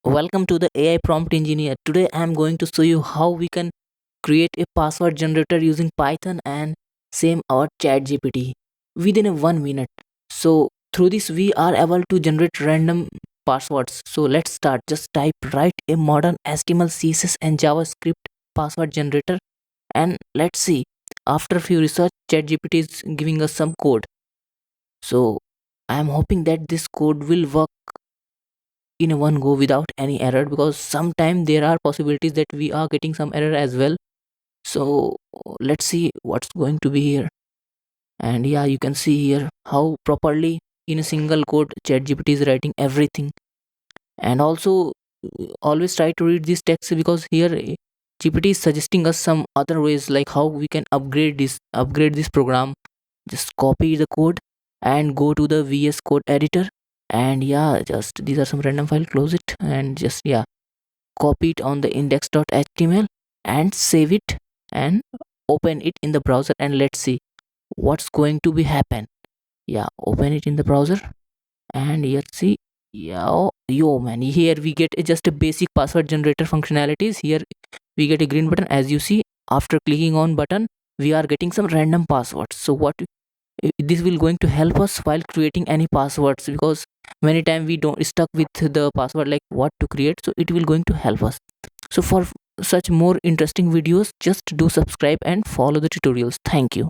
Welcome to the AI Prompt Engineer. Today I am going to show you how we can create a password generator using Python and same our ChatGPT within a 1 minute. So through this we are able to generate random passwords. So let's start. Just write a modern HTML, CSS and JavaScript password generator and let's see. After few research, ChatGPT is giving us some code. So I am hoping that this code will work in a one go without any error, because sometimes there are possibilities that we are getting some error as well. So let's see what's going to be here. And yeah, you can see here how properly in a single code ChatGPT is writing everything. And also always try to read this text, because here GPT is suggesting us some other ways like how we can upgrade this program. Just copy the code and go to the VS Code editor, and yeah, just these are some random file, close it, and just yeah, copy it on the index.html and save it and open it in the browser, and let's see what's going to be happen. Yeah, open it in the browser, and here see, yeah, yo man, here we get just a basic password generator functionalities. Here we get a green button, as you see. After clicking on button, we are getting some random passwords. So what this will going to help us while creating any passwords, because many time we don't stuck with the password like what to create, so it will going to help us. So for such more interesting videos, just do subscribe and follow the tutorials. Thank you.